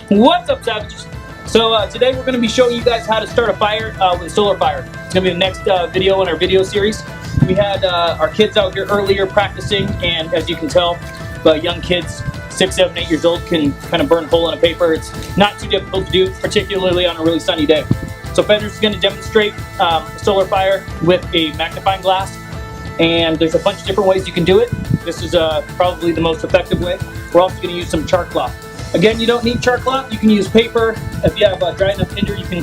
What's up, Savages? So today we're going to be showing you guys how to start a fire with a solar fire. It's going to be the next video in our video series. We had our kids out here earlier practicing, and as you can tell, young kids 6, 7, 8 years old can kind of burn a hole in a paper. It's not too difficult to do, particularly on a really sunny day. So Fender's is going to demonstrate a solar fire with a magnifying glass, and there's a bunch of different ways you can do it. This is probably the most effective way. We're also going to use some char cloth. Again, you don't need char cloth. You can use paper. If you have dry enough tinder, you can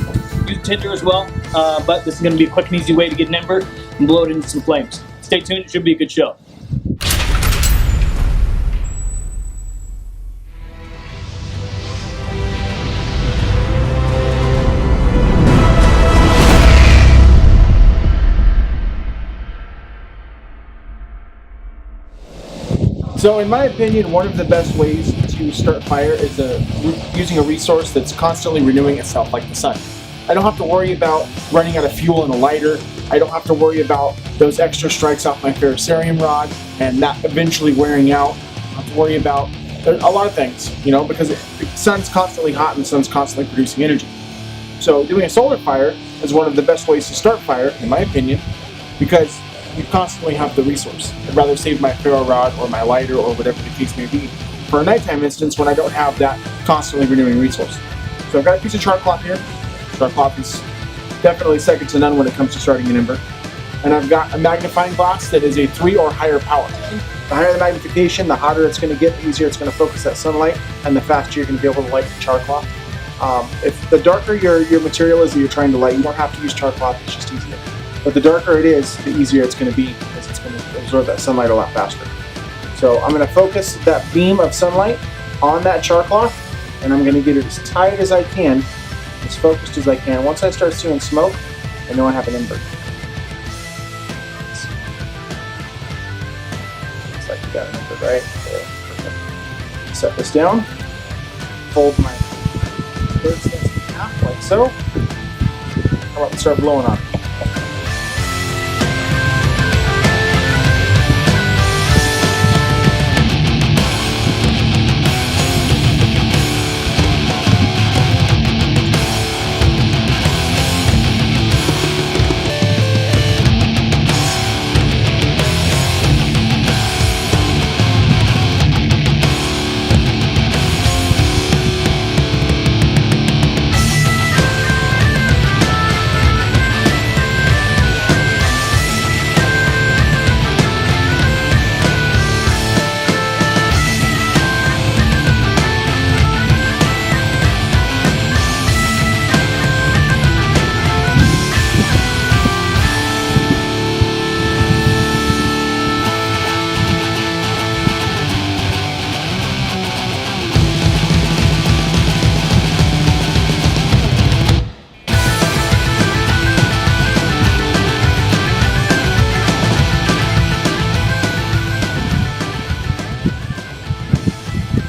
use tinder as well. But this is going to be a quick and easy way to get an ember and blow it into some flames. Stay tuned. It should be a good show. So in my opinion, one of the best ways to start fire is using a resource that's constantly renewing itself, like the sun. I don't have to worry about running out of fuel in a lighter. I don't have to worry about those extra strikes off my ferrocerium rod and that eventually wearing out. I don't have to worry about a lot of things, because the sun's constantly hot and the sun's constantly producing energy. So doing a solar fire is one of the best ways to start fire, in my opinion, because you constantly have the resource. I'd rather save my ferro rod or my lighter or whatever the case may be for a nighttime instance when I don't have that constantly renewing resource. So I've got a piece of char cloth here. Char cloth is definitely second to none when it comes to starting an ember. And I've got a magnifying glass that is a 3 or higher power. The higher the magnification, the hotter it's going to get, the easier it's going to focus that sunlight, and the faster you're going to be able to light the char cloth. If the darker your material is that you're trying to light, you don't have to use char cloth, it's just easier. But the darker it is, the easier it's going to be, because it's going to absorb that sunlight a lot faster. So I'm going to focus that beam of sunlight on that char cloth, and I'm going to get it as tight as I can, as focused as I can. Once I start seeing smoke, I know I have an ember. Looks like we got an ember right there. Perfect. Set this down, fold my third steps in half, like so. How about we start blowing on it?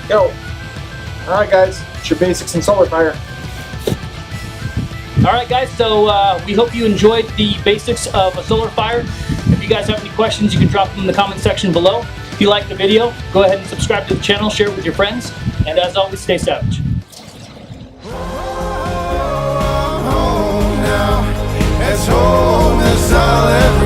Go. Alright guys, it's your basics in solar fire. Alright guys, so we hope you enjoyed the basics of a solar fire. If you guys have any questions, you can drop them in the comment section below. If you liked the video, go ahead and subscribe to the channel, share it with your friends, and as always, stay savage. Home is all every